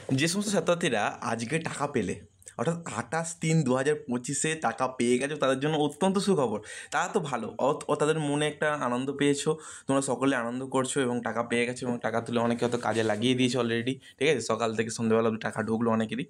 যে সমস্ত ছাত্রছাত্রীরা আজকে টাকা পেলে, অর্থাৎ 28/3/2025 টাকা পেয়ে গেছো, তাদের জন্য অত্যন্ত সুখবর। তারা তো ভালো, তাদের মনে একটা আনন্দ পেয়েছো, তোমরা সকলে আনন্দ করছো এবং টাকা পেয়ে গেছো এবং টাকা তুলে অনেকে হয়তো কাজে লাগিয়ে দিয়েছে অলরেডি। ঠিক আছে, সকাল থেকে সন্ধ্যেবেলা অবধি টাকা ঢুকলো অনেকেরই।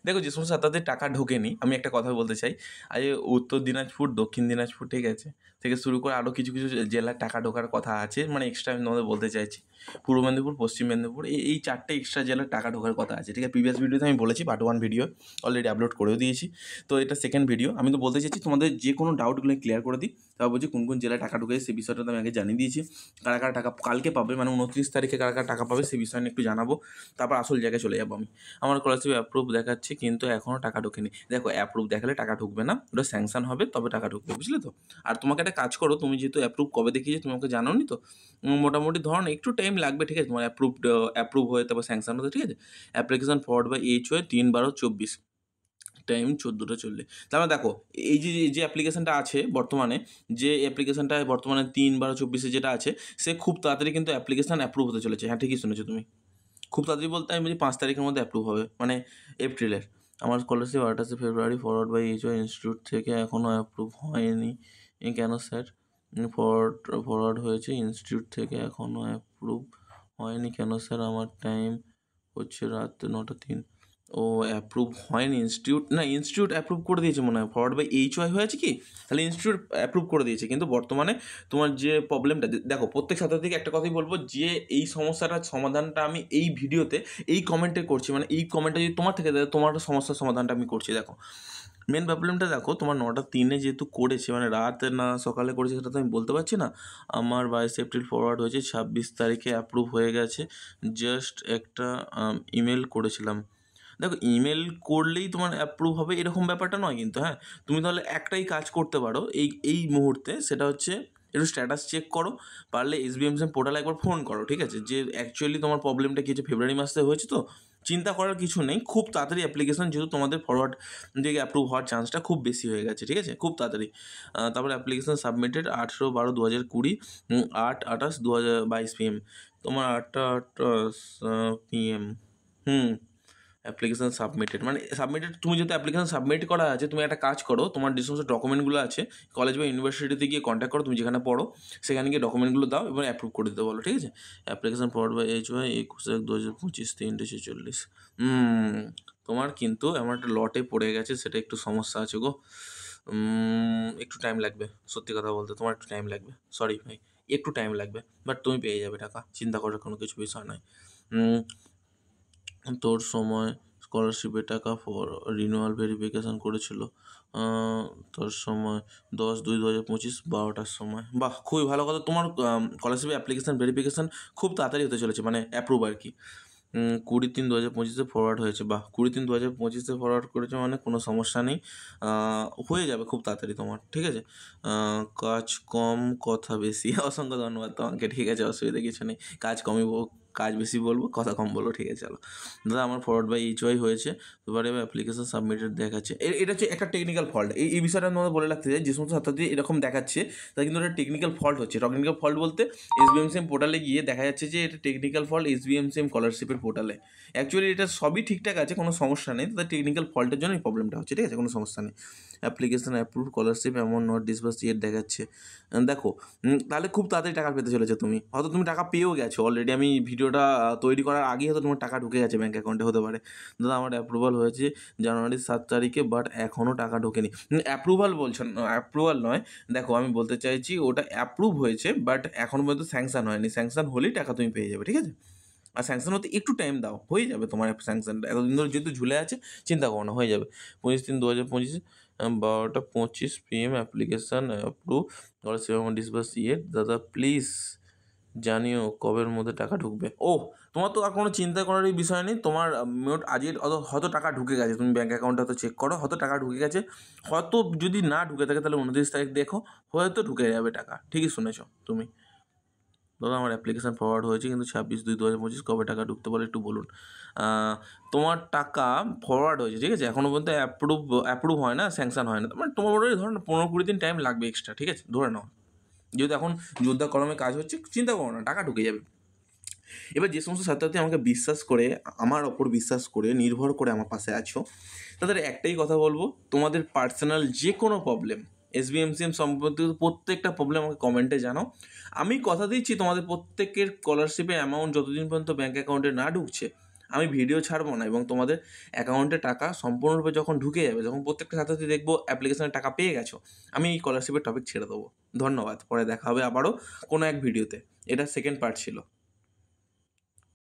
দেখো, যে সমস্ত ছাত্রদের টাকা ঢোকেনি, আমি একটা কথা বলতে চাই, আজ উত্তর দিনাজপুর, দক্ষিণ দিনাজপুর, ঠিক আছে, থেকে শুরু করে আরও কিছু কিছু জেলার টাকা ঢোকার কথা আছে, মানে এক্সট্রা আমি তোমাদের বলতে চাইছি। পূর্ব মেদিনীপুর, পশ্চিম মেদিনীপুর, এই চারটে এক্সট্রা জেলার টাকা ঢোকার কথা আছে। ঠিক আছে, প্রিভিয়াস ভিডিওতে আমি বলেছি, পার্ট 1 ভিডিও অলরেডি আপলোড করেও দিয়েছি। তো এটা সেকেন্ড ভিডিও। আমি তো বলতে চাইছি তোমাদের যে কোনো ডাউটগুলো ক্লিয়ার করে দিই। তারপর বলছি কোন কোন জেলায় টাকা ঢুকেছে সেই বিষয়টা তো আমি আগে জানিয়ে দিয়েছি। কারা কারা টাকা কালকে পাবে, মানে 29 তারিখে কারা কারা টাকা পাবে সেই বিষয় নিয়ে একটু জানাবো। তারপর আসল জায়গায় চলে যাবো আমি। আমার স্কলারশিপ অ্যাপ্রুভ দেখাচ্ছে, কিন্তু এখনও টাকা ঢোকেনি। দেখো, অ্যাপ্রুভ দেখালে টাকা ঢুকবে না, ওটা স্যাংশন হবে তবে টাকা ঢুকবে, বুঝলে তো? আর তোমাকে একটা কাজ করো, তুমি যেহেতু অ্যাপ্রুভ কবে দেখিয়েছো তুমি আমাকে জানোনি তো, মোটামুটি ধরো একটু টাইম লাগবে। ঠিক আছে, তোমার অ্যাপ্রুভ হয়ে তারপর স্যাংশন হতে। ঠিক আছে, application forward by HOA 3/12/24, time 14:40। তারপরে দেখো, এই যে অ্যাপ্লিকেশনটা আছে বর্তমানে, যে অ্যাপ্লিকেশনটা বর্তমানে 3/12/24 যেটা আছে, সে খুব তাড়াতাড়ি কিন্তু অ্যাপ্লিকেশন অ্যাপ্রুভ হতে চলেছে। হ্যাঁ, ঠিকই শুনেছো তুমি। খুব তাড়াতাড়ি বলতে আমি বলছি 5 তারিখের মধ্যে অ্যাপ্রুভ হবে, মানে এপ্রিলের। আমার scholarship 28 February forward by HOA institute থেকে এখনও অ্যাপ্রুভ হয়নি। কেন স্যার? ফরওয়ার্ড হয়েছে ইনস্টিটিউট থেকে, এখনও অ্যাপ্রুভ হয়নি কেন স্যার? আমার টাইম হচ্ছে রাত 9:03। ও, অ্যাপ্রুভ হয়নি ইনস্টিটিউট অ্যাপ্রুভ করে দিয়েছে মনে হয়। ফরওয়ার্ড বাই HOA হয়েছে কি, তাহলে ইনস্টিটিউট অ্যাপ্রুভ করে দিয়েছে। কিন্তু বর্তমানে তোমার যে প্রবলেমটা, দেখো প্রত্যেক ছাত্রছাত্রীকে একটা কথাই বলবো, যে এই সমস্যাটার সমাধানটা আমি এই ভিডিওতে এই কমেন্টে করছি, মানে এই কমেন্টটা যদি তোমার থেকে দেয়, তোমার সমস্যার সমাধানটা আমি করছি। দেখো, মেন প্রবলেমটা দেখো, তোমার 9:03 যেহেতু করেছে, মানে রাত না সকালে করেছে সেটা তো আমি বলতে পারছি না। আমার 22 এপ্রিল ফরওয়ার্ড হয়েছে, 26 তারিখে অ্যাপ্রুভ হয়ে গেছে। জাস্ট একটা ইমেল করেছিলাম। দেখো, ইমেল করলেই তোমার অ্যাপ্রুভ হবে এরকম ব্যাপারটা নয় কিন্তু। হ্যাঁ, তুমি তাহলে একটাই কাজ করতে পারো এই মুহূর্তে, সেটা হচ্ছে একটু স্ট্যাটাস চেক করো, পারলে SBMSM পোর্টালে একবার ফোন করো। ঠিক আছে, যে অ্যাকচুয়ালি তোমার প্রবলেমটা কী হচ্ছে, ফেব্রুয়ারি মাসে হয়েছে তো চিন্তা করার কিছু নেই। খুব তাড়াতাড়ি অ্যাপ্লিকেশন, যেহেতু তোমাদের ফরওয়ার্ড থেকে অ্যাপ্রুভ হওয়ার চান্সটা খুব বেশি হয়ে গেছে। ঠিক আছে, খুব তাড়াতাড়ি। তারপরে অ্যাপ্লিকেশন সাবমিটেড 18/12/2020, 8/28/2022 PM। তোমার 8/28 PM। অ্যাপ্লিকেশান সাবমিটেড, মানে সাবমিটেড। তুমি যেহেতু অ্যাপ্লিকেশান সাবমিট করা আছে, তুমি একটা কাজ করো, তোমার যে সমস্ত ডকুমেন্টগুলো আছে কলেজ বা ইউনিভার্সিটিতে গিয়ে কন্ট্যাক্ট করো, তুমি যেখানে পড়ো সেখানে গিয়ে ডকুমেন্টগুলো দাও এবং অ্যাপ্রুভ করে দিতে বলো। ঠিক আছে, অ্যাপ্লিকেশান ফরওয়ার্ড বাই HOA 21/1/2025, 3:46। তোমার কিন্তু এমন একটা লটে পড়ে গেছে, সেটা একটু সমস্যা আছে গো। একটু টাইম লাগবে, সত্যি কথা বলতে তোমার একটু টাইম লাগবে। সরি ভাই, একটু টাইম লাগবে, বাট তুমি পেয়ে যাবে টাকা, চিন্তা করার কোনো কিছু বিষয় নয়। তোর সময় স্কলারশিপের টাকা রিনিউয়াল ভেরিফিকেশান করেছিল তোর সময় 10/2/2025, 12টার সময়। বাহ, খুবই ভালো কথা। তোমার স্কলারশিপের অ্যাপ্লিকেশান ভেরিফিকেশান খুব তাড়াতাড়ি হতে চলেছে, মানে অ্যাপ্রুভ আর কি। 20/3/2025 ফরওয়ার্ড হয়েছে। বাহ, 20/3/2025 ফরওয়ার্ড করেছে, মানে কোনো সমস্যা নেই, হয়ে যাবে খুব তাড়াতাড়ি তোমার। ঠিক আছে, কাজ কম কথা বেশি। অসংখ্য ধন্যবাদ তোমাকে। ঠিক আছে, অসুবিধা কিছু নেই। কাজ বেশি বলবো, কথা কম বলবো। ঠিক আছে, চলো দাদা, আমার ফরওয়ার্ড বাই HOA হয়েছে। এবারে অ্যাপ্লিকেশন সাবমিটেড দেখাচ্ছে। এটা হচ্ছে একটা টেকনিক্যাল ফল্ট। এই বিষয়টা আমাদের বলে রাখতে চাই, যে সমস্ত ছাত্রছাত্রী এরকম দেখাচ্ছে তাদের কিন্তু একটা টেকনিক্যাল ফল্ট হচ্ছে। টেকনিক্যাল ফল্ট বলতে SBMSM পোর্টালে গিয়ে দেখা যাচ্ছে যে এটা টেকনিক্যাল ফল্ট SBMSM স্কলারশিপের পোর্টালে। অ্যাকচুয়ালি এটা সবই ঠিকঠাক আছে, কোনো সমস্যা নেই, তাদের টেকনিক্যাল ফল্টের জন্য এই প্রবলেমটা হচ্ছে। ঠিক আছে, কোনো সমস্যা নেই। Application approve, scholarship amount not disburse yet দেখাচ্ছে। দেখো, তাহলে খুব তাড়াতাড়ি টাকা পেতে চলেছে তুমি। হয়তো তুমি টাকা পেয়েও গেছো অলরেডি, আমি ভিডিওটা তৈরি করার আগেই হয়তো তোমার টাকা ঢুকে গেছে ব্যাঙ্ক অ্যাকাউন্টে, হতে পারে। দাদা, আমার অ্যাপ্রুভাল হয়েছে জানুয়ারি 7 তারিখে, বাট এখনও টাকা ঢোকেনি। অ্যাপ্রুভাল বলছেন, অ্যাপ্রুভাল নয়। দেখো, আমি বলতে চাইছি ওটা অ্যাপ্রুভ হয়েছে, বাট এখনও পর্যন্ত স্যাংশন হয়নি। স্যাংশন হলেই টাকা তুমি পেয়ে যাবে। ঠিক আছে, আর স্যাংশন হতে একটু টাইম দাও, হয়ে যাবে তোমার স্যাংশনটা। এতদিন ধরে যেহেতু ঝুলে আছে, চিন্তা করো না, হয়ে যাবে। 25/3/2025, 12:25 PM application approve, disburse yet. দাদা প্লিজ জানিও কবের মধ্যে টাকা ঢুকবে। ও, তোমার তো আর কোনো চিন্তা করারই বিষয় নেই। তোমার মোট আজকের হয়তো টাকা ঢুকে গেছে, তুমি ব্যাঙ্ক অ্যাকাউন্টে হয়তো চেক করো, হয়তো টাকা ঢুকে গেছে। হয়তো যদি না ঢুকে থাকে তাহলে 29 তারিখ দেখো, হয়তো ঢুকে যাবে টাকা। ঠিকই শুনেছো তুমি। দাদা, আমার অ্যাপ্লিকেশান ফরওয়ার্ড হয়েছে, কিন্তু 26/2/2025 কবে টাকা ঢুকতে পারে একটু বলুন। তোমার টাকা ফরওয়ার্ড হয়েছে, ঠিক আছে, এখনও পর্যন্ত অ্যাপ্রুভ হয় না, স্যাংশন হয় না। মানে তোমার মোটামুটি ধরো 15-20 দিন টাইম লাগবে এক্সট্রা। ঠিক আছে, ধরে নাও। যেহেতু এখন যোদ্ধা কলমে কাজ হচ্ছে, চিন্তা করো না, টাকা ঢুকে যাবে। এবার যে সমস্ত ছাত্রছাত্রী আমাকে বিশ্বাস করে, আমার ওপর বিশ্বাস করে, নির্ভর করে আমার পাশে আছো, তাদের একটাই কথা বলবো, তোমাদের পার্সোনাল যে কোনো প্রবলেম, এসবিএমসিএম সম্পর্কিত প্রত্যেকটা প্রবলেম আমাকে কমেন্টে জানাও। আমি কথা দিচ্ছি তোমাদের প্রত্যেকের স্কলারশিপের অ্যামাউন্ট যতদিন পর্যন্ত ব্যাঙ্ক অ্যাকাউন্টে না ঢুকছে আমি ভিডিও ছাড়বো না, এবং তোমাদের অ্যাকাউন্টে টাকা সম্পূর্ণরূপে যখন ঢুকে যাবে, যখন প্রত্যেকটা ছাত্রছাত্রী দেখবো অ্যাপ্লিকেশনের টাকা পেয়ে গেছো, আমি এই স্কলারশিপের টপিক ছেড়ে দেবো। ধন্যবাদ, পরে দেখা হবে আবারও কোনো এক ভিডিওতে। এটা সেকেন্ড পার্ট ছিল।